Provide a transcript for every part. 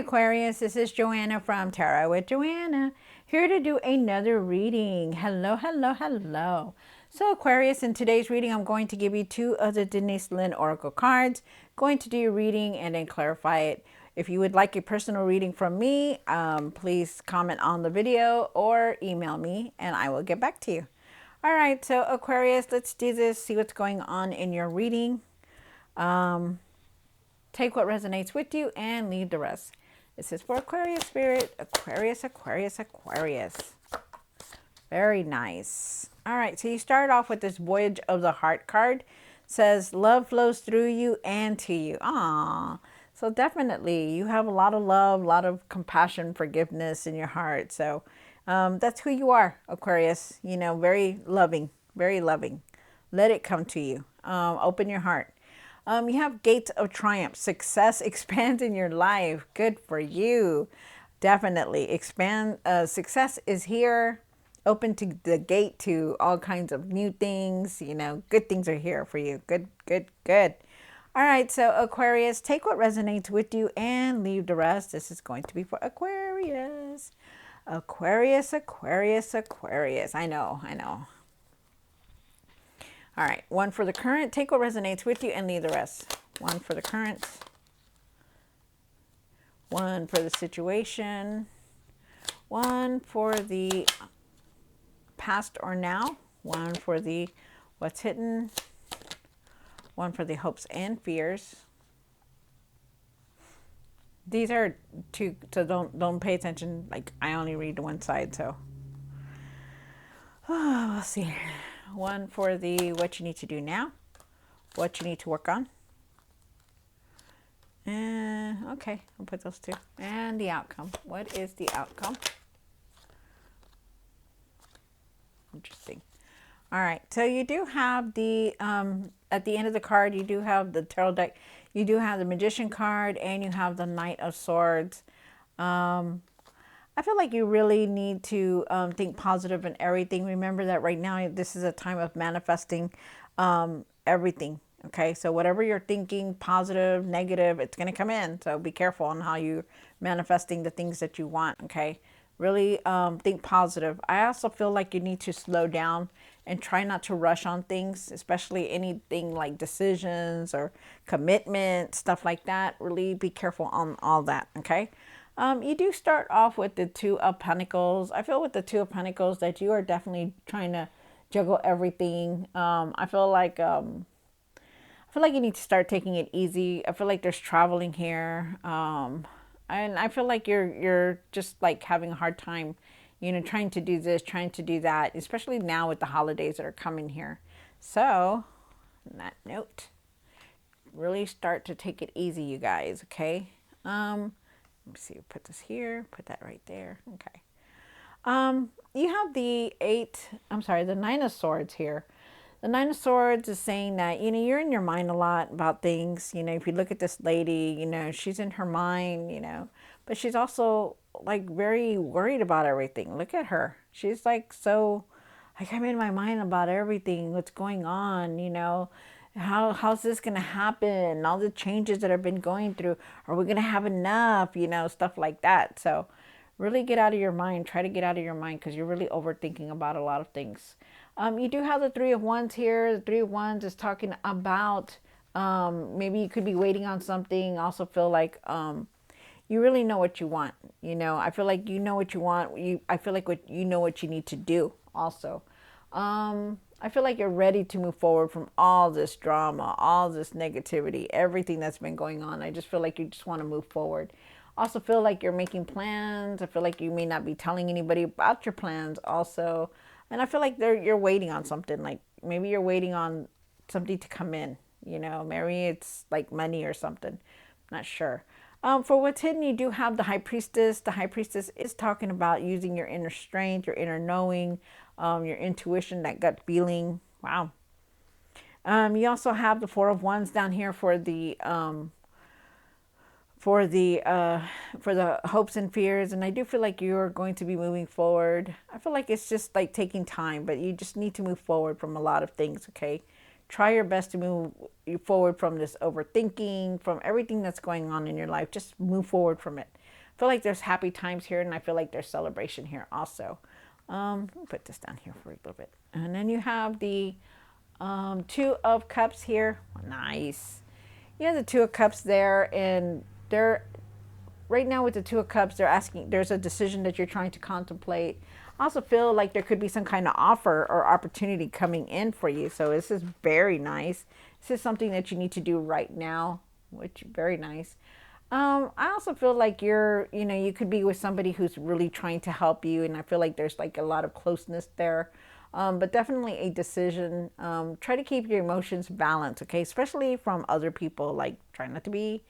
Aquarius, this is Joanna from Tarot with Joanna, here to do another reading. Hello, hello, hello. So Aquarius, in today's reading, I'm going to give you two of the Denise Lynn Oracle cards. Going to do your reading and then clarify it. If you would like a personal reading from me, please comment on the video or email me and I will get back to you. All right, so Aquarius, let's do this, see what's going on in your reading. Take what resonates with you and leave the rest. This is for Aquarius spirit. Aquarius, Aquarius, Aquarius. Very nice. All right, so you start off with this Voyage of the Heart card. It says, love flows through you and to you. Aww. So definitely, you have a lot of love, a lot of compassion, forgiveness in your heart. So that's who you are, Aquarius. You know, very loving, very loving. Let it come to you. Open your heart. You have gates of triumph. Success expands in your life. Good for you. Definitely. Success is here. Open to the gate to all kinds of new things. You know, good things are here for you. Good, good, good. All right. So Aquarius, take what resonates with you and leave the rest. This is going to be for Aquarius. Aquarius, Aquarius, Aquarius. I know, I know. All right, one for the current. Take what resonates with you and leave the rest. One for the current. One for the situation. One for the past or now. One for the what's hidden. One for the hopes and fears. These are two, so don't pay attention. Like, I only read one side, so we'll see. One for the what you need to do now, what you need to work on. Okay, I'll put those two. And the outcome. What is the outcome? Interesting. All right, so you do have the, at the end of the card, you do have the tarot deck. You do have the Magician card and you have the Knight of Swords. I feel like you really need to think positive in everything. Remember that right now, this is a time of manifesting everything. Okay, so whatever you're thinking, positive, negative, it's going to come in. So be careful on how you're manifesting the things that you want. Okay, really think positive. I also feel like you need to slow down and try not to rush on things, especially anything like decisions or commitment, stuff like that. Really be careful on all that. Okay. You do start off with the Two of Pentacles. I feel with the Two of Pentacles that you are definitely trying to juggle everything. I feel like you need to start taking it easy. I feel like there's traveling here, and I feel like you're just like having a hard time, you know, trying to do this, trying to do that, especially now with the holidays that are coming here. So, on that note, really start to take it easy, you guys. Okay. Let me see, put this here, put that right there. Okay. You have the the Nine of Swords here. The Nine of Swords is saying that, you know, you're in your mind a lot about things. You know, if you look at this lady, you know, she's in her mind, you know, but she's also like very worried about everything. Look at her. She's like, so like, I'm in my mind about everything, what's going on, you know. How's this gonna happen? All the changes that I've been going through. Are we gonna have enough? You know, stuff like that. So really get out of your mind. Try to get out of your mind because you're really overthinking about a lot of things. You do have the Three of Wands here. The Three of Wands is talking about maybe you could be waiting on something. Also feel like you really know what you want. You know, I feel like you know what you want. I feel like you know what you need to do also. I feel like you're ready to move forward from all this drama, all this negativity, everything that's been going on. I just feel like you just want to move forward. Also feel like you're making plans. I feel like you may not be telling anybody about your plans also. And I feel like you're waiting on something. Like maybe you're waiting on something to come in. You know, maybe it's like money or something. I'm not sure. For what's hidden, you do have the High Priestess. The High Priestess is talking about using your inner strength, your inner knowing, your intuition, that gut feeling. Wow. You also have the Four of Wands down here for the hopes and fears, and I do feel like you're going to be moving forward. I feel like it's just like taking time, but you just need to move forward from a lot of things. Okay, try your best to move you forward from this overthinking, from everything that's going on in your life. Just move forward from it. feel like there's happy times here, and I feel like there's celebration here also. Let me put this down here for a little bit. And then you have the Two of Cups here. Nice. You have the Two of Cups there, and they're right now with the Two of Cups, they're asking, there's a decision that you're trying to contemplate. I also feel like there could be some kind of offer or opportunity coming in for you. So this is very nice. This is something that you need to do right now, which very nice. I also feel like you could be with somebody who's really trying to help you, and I feel like there's like a lot of closeness there. But definitely a decision. Try to keep your emotions balanced, okay? Especially from other people. Like, try not to be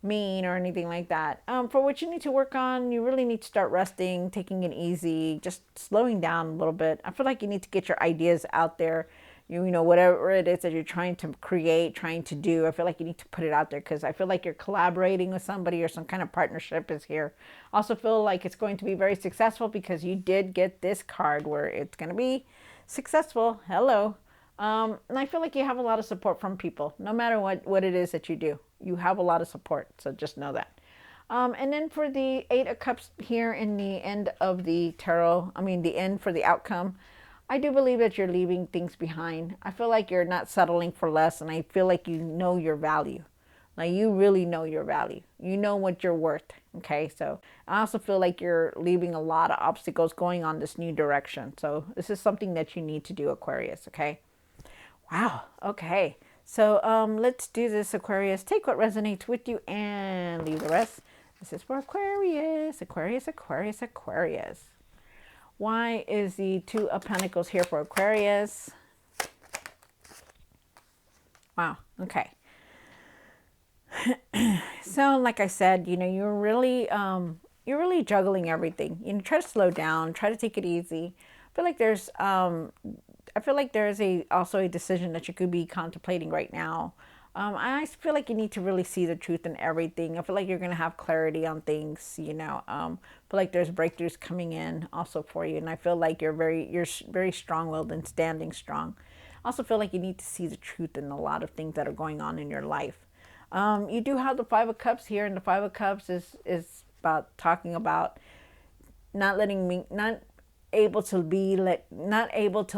mean or anything like that. For what you need to work on, you really need to start resting, taking it easy, just slowing down a little bit. I feel like you need to get your ideas out there. You know, whatever it is that you're trying to create, trying to do, I feel like you need to put it out there, because I feel like you're collaborating with somebody or some kind of partnership is here. Also feel like it's going to be very successful, because you did get this card where it's going to be successful. Hello. And I feel like you have a lot of support from people, no matter what it is that you do. You have a lot of support, so just know that. And then for the Eight of Cups here in the end of the tarot, the end for the outcome, I do believe that you're leaving things behind. I feel like you're not settling for less, and I feel like you know your value. Like, you really know your value. You know what you're worth, okay? So I also feel like you're leaving a lot of obstacles going on this new direction. So this is something that you need to do, Aquarius, okay? Wow, okay. So let's do this, Aquarius. Take what resonates with you and leave the rest. This is for Aquarius, Aquarius, Aquarius, Aquarius. Why is the Two of Pentacles here for Aquarius? Wow, okay. So like I said, you're really juggling everything. Try to slow down, try to take it easy. I feel like there's also a decision that you could be contemplating right now. I feel like you need to really see the truth in everything. I feel like you're going to have clarity on things, I feel like there's breakthroughs coming in also for you. And I feel like you're very strong-willed and standing strong. I also feel like you need to see the truth in a lot of things that are going on in your life. You do have the Five of Cups here, and the Five of Cups is about talking about not able to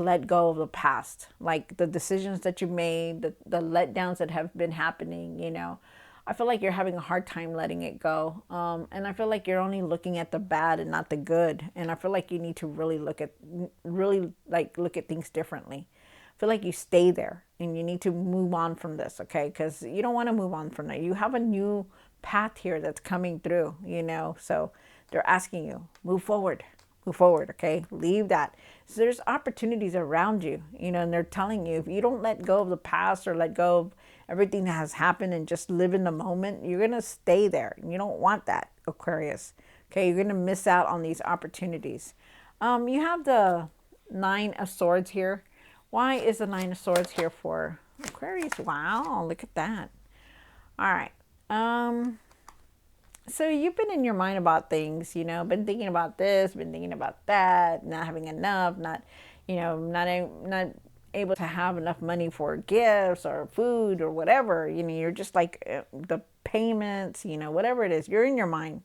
let go of the past, like the decisions that you made, the letdowns that have been happening. I feel like you're having a hard time letting it go, and I feel like you're only looking at the bad and not the good. And I feel like you need to really look at things differently. I feel like you stay there, and you need to move on from this, okay? Because you don't want to move on from that. You have a new path here that's coming through, so they're asking you, move forward, okay? Leave that. So there's opportunities around you, and they're telling you, if you don't let go of the past or let go of everything that has happened and just live in the moment, you're going to stay there. You don't want that, Aquarius. Okay, you're going to miss out on these opportunities. You have the Nine of Swords here. Why is the Nine of Swords here for Aquarius? Wow, look at that. All right. So you've been in your mind about things, been thinking about this, been thinking about that, not having enough, not able to have enough money for gifts or food or whatever. You're just like the payments, whatever it is. You're in your mind.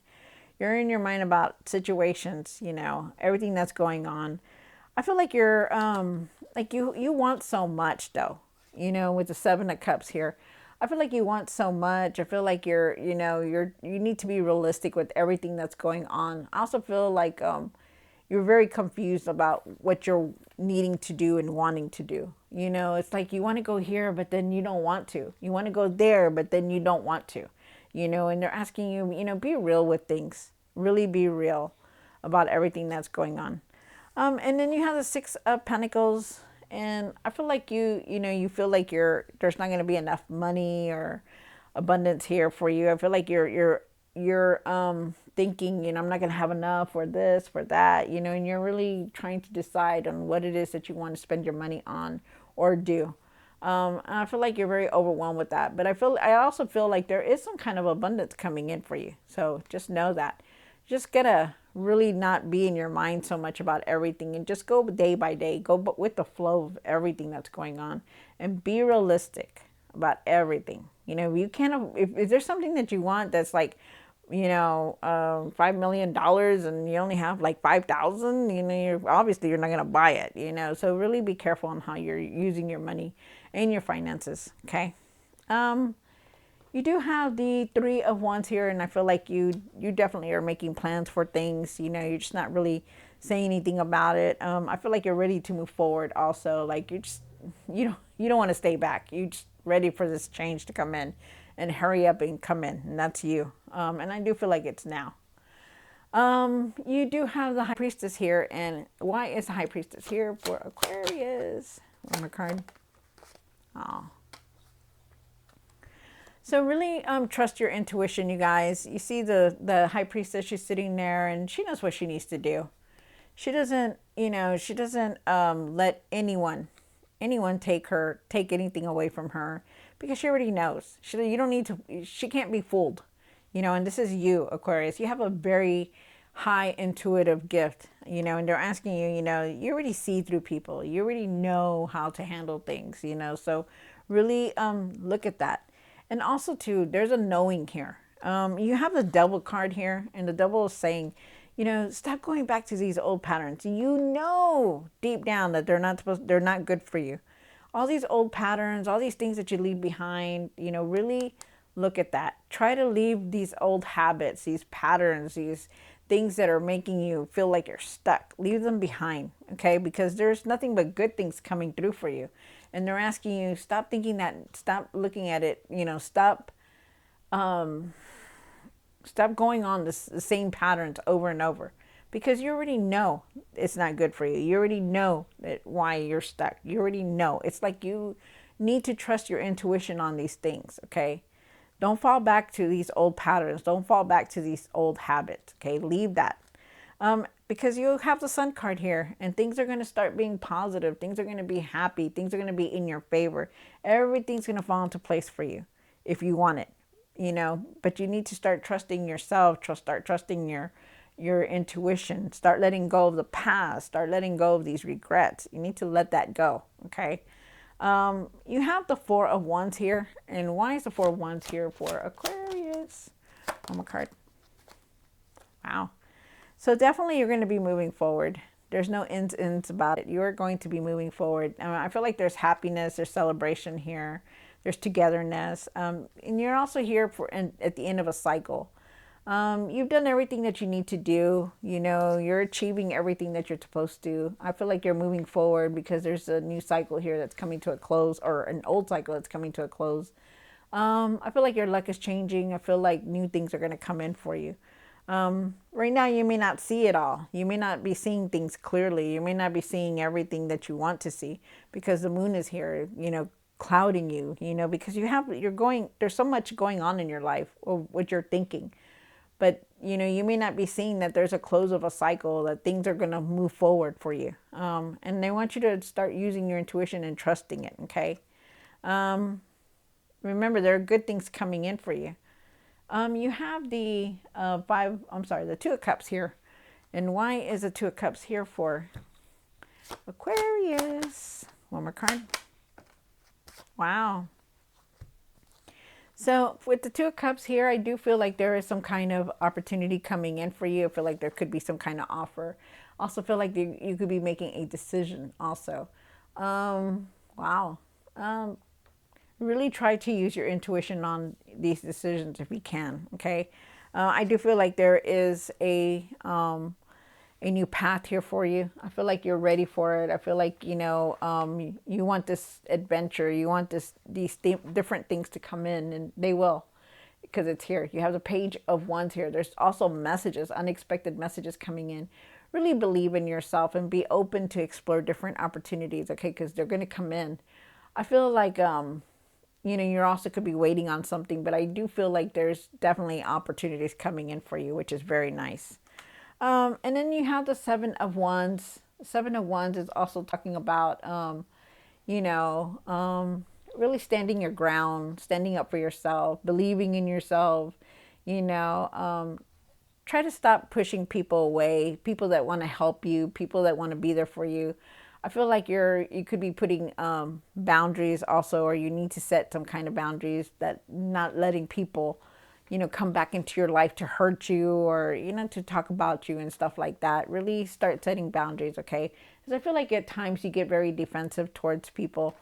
You're in your mind about situations, everything that's going on. I feel like you're you want so much though, with the Seven of Cups here. I feel like you want so much. I feel like you need to be realistic with everything that's going on. I also feel like you're very confused about what you're needing to do and wanting to do. It's like you want to go here, but then you don't want to. You want to go there, but then you don't want to. And they're asking you, be real with things. Really be real about everything that's going on. And then you have the Six of Pentacles. And I feel like you feel like there's not going to be enough money or abundance here for you. I feel like you're thinking, I'm not going to have enough for this, for that, and you're really trying to decide on what it is that you want to spend your money on or do. And I feel like you're very overwhelmed with that. But I also feel like there is some kind of abundance coming in for you. So just know that. Just gotta really not be in your mind so much about everything, and just go day by day, go with the flow of everything that's going on, and be realistic about everything. You can't, if there's something that you want that's like $5 million and you only have like 5,000, you're not going to buy it, so really be careful on how you're using your money and your finances. Okay. You do have the Three of Wands here, and I feel like you definitely are making plans for things. You're just not really saying anything about it. I feel like you're ready to move forward also. Like you don't want to stay back. You're just ready for this change to come in and hurry up and come in, and that's you. And I do feel like it's now. You do have the High Priestess here, and why is the High Priestess here for Aquarius? One more card. Oh. So really trust your intuition, you guys. You see the High Priestess, she's sitting there and she knows what she needs to do. She doesn't, let anyone take anything away from her, because she already knows. You don't need to, she can't be fooled. And this is you, Aquarius. You have a very high intuitive gift, and they're asking you, you already see through people. You already know how to handle things, so really look at that. And also, too, there's a knowing here. You have the Devil card here, and the Devil is saying, stop going back to these old patterns. Deep down that they're not good for you. All these old patterns, all these things that you leave behind, really look at that. Try to leave these old habits, these patterns, these things that are making you feel like you're stuck. Leave them behind, okay? Because there's nothing but good things coming through for you. And they're asking you, stop thinking that, stop looking at it, stop going on the same patterns over and over, because you already know it's not good for you. You already know why you're stuck. You already know. It's like you need to trust your intuition on these things, okay? Don't fall back to these old patterns. Don't fall back to these old habits, okay? Leave that. Because you have the Sun card here, and things are going to start being positive. Things are going to be happy. Things are going to be in your favor. Everything's going to fall into place for you if you want it, but you need to start trusting yourself. Start trusting your intuition. Start letting go of the past. Start letting go of these regrets. You need to let that go, okay? You have the Four of Wands here, and why is the Four of Wands here for Aquarius? One more card. Wow. So definitely you're going to be moving forward. There's no ins about it. You're going to be moving forward. I feel like there's happiness, there's celebration here, there's togetherness. And you're also here at the end of a cycle. You've done everything that you need to do. You're achieving everything that you're supposed to. I feel like you're moving forward because there's a new cycle here that's coming to a close, or an old cycle that's coming to a close. I feel like your luck is changing. I feel like new things are going to come in for you. Right now, you may not see it all. You may not be seeing things clearly. You may not be seeing everything that you want to see, because the moon is here, clouding you, because there's so much going on in your life, or what you're thinking. But, you may not be seeing that there's a close of a cycle, that things are going to move forward for you. And they want you to start using your intuition and trusting it, okay? Remember, there are good things coming in for you. You have the the Two of Cups here. And why is the Two of Cups here for Aquarius? One more card. Wow. So with the Two of Cups here, I do feel like there is some kind of opportunity coming in for you. I feel like there could be some kind of offer. Also feel like you could be making a decision also. Wow. Really try to use your intuition on these decisions if you can, okay? I do feel like there is a new path here for you. I feel like you're ready for it. I feel like, you want this adventure. You want these different things to come in, and they will, because it's here. You have the Page of Wands here. There's also messages, unexpected messages coming in. Really believe in yourself and be open to explore different opportunities, okay? Because they're going to come in. I feel like, you also could be waiting on something, but I do feel like there's definitely opportunities coming in for you, which is very nice. And then you have the Seven of Wands. Seven of Wands is also talking about, really standing your ground, standing up for yourself, believing in yourself, try to stop pushing people away, people that want to help you, people that want to be there for you. I feel like you could be putting boundaries also, or you need to set some kind of boundaries, that not letting people, come back into your life to hurt you or, to talk about you and stuff like that. Really start setting boundaries, okay? Because I feel like at times you get very defensive towards people.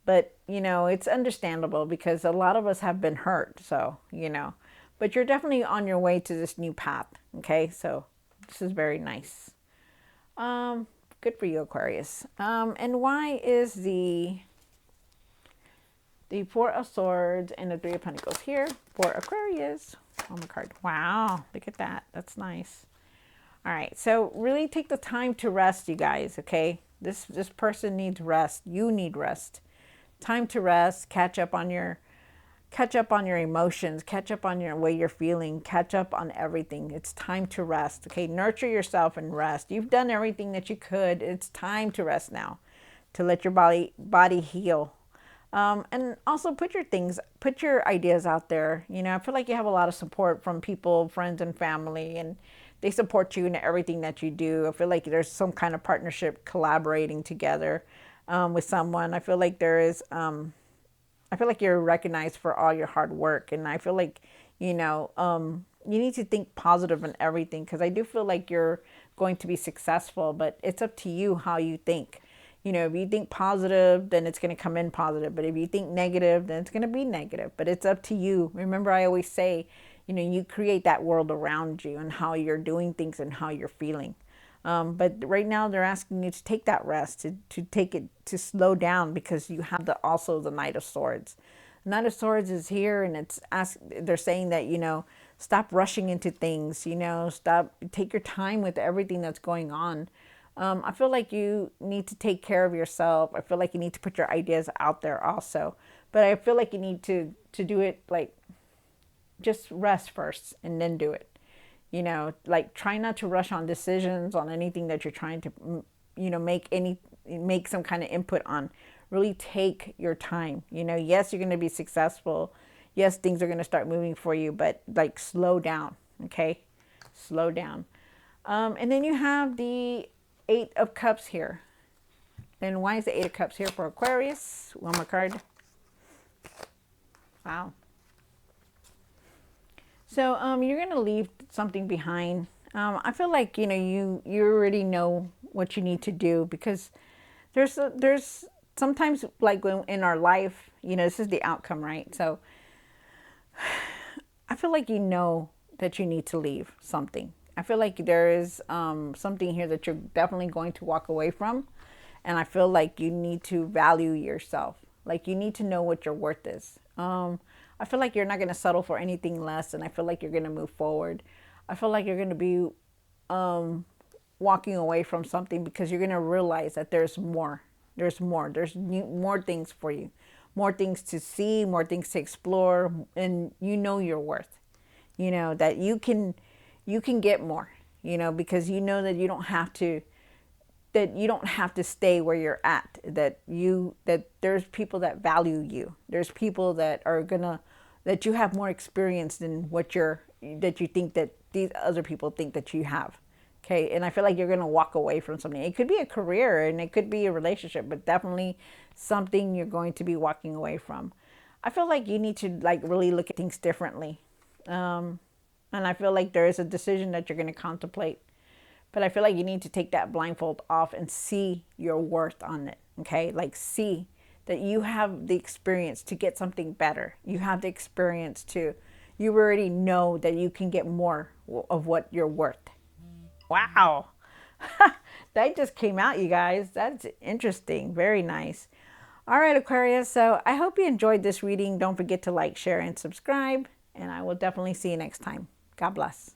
But, it's understandable because a lot of us have been hurt. So, but you're definitely on your way to this new path, okay? So this is very nice. Good for you, Aquarius. And why is the Four of Swords and the Three of Pentacles here for Aquarius on the card? Wow, look at that. That's nice. All right, so really take the time to rest, you guys, okay? This person needs rest. You need rest. Time to rest, catch up on your emotions, catch up on your way you're feeling, catch up on everything. It's time to rest, okay? Nurture yourself and rest. You've done everything that you could. It's time to rest now, to let your body heal. And also put your ideas out there. I feel like you have a lot of support from people, friends and family, and they support you in everything that you do. I feel like there's some kind of partnership collaborating together with someone. I feel like there is, I feel like you're recognized for all your hard work. And I feel like, you need to think positive in everything, because I do feel like you're going to be successful, but it's up to you how you think. If you think positive, then it's going to come in positive. But if you think negative, then it's going to be negative. But it's up to you. Remember, I always say, you create that world around you and how you're doing things and how you're feeling. But right now they're asking you to take that rest, to slow down, because you have also the Knight of Swords. The Knight of Swords is here, and they're saying that, stop rushing into things, take your time with everything that's going on. I feel like you need to take care of yourself. I feel like you need to put your ideas out there also. But I feel like you need to do it, like, just rest first and then do it. Like, try not to rush on decisions on anything that you're trying to, make some kind of input on. Really take your time. Yes, you're going to be successful. Yes, things are going to start moving for you, but like, slow down, okay? Slow down. And then you have the Eight of Cups here. And why is the Eight of Cups here for Aquarius? One more card. Wow. So you're going to leave something behind. I feel like, you already know what you need to do, because there's sometimes, like, when in our life, this is the outcome, right? So I feel like that you need to leave something. I feel like there is something here that you're definitely going to walk away from. And I feel like you need to value yourself. Like, you need to know what your worth is. I feel like you're not going to settle for anything less. And I feel like you're going to move forward. I feel like you're going to be walking away from something, because you're going to realize that there's more. There's more. There's more things for you. More things to see, more things to explore. And your worth. That you can get more, because that you don't have to stay where you're at, that there's people that value you. There's people that you have more experience than that you think that these other people think that you have. Okay. And I feel like you're going to walk away from something. It could be a career, and it could be a relationship, but definitely something you're going to be walking away from. I feel like you need to, like, really look at things differently. And I feel like there is a decision that you're going to contemplate. But I feel like you need to take that blindfold off and see your worth on it, okay? Like, see that you have the experience to get something better. You have the experience you already know that you can get more of what you're worth. Wow. That just came out, you guys. That's interesting. Very nice. All right, Aquarius. So I hope you enjoyed this reading. Don't forget to like, share, and subscribe. And I will definitely see you next time. God bless.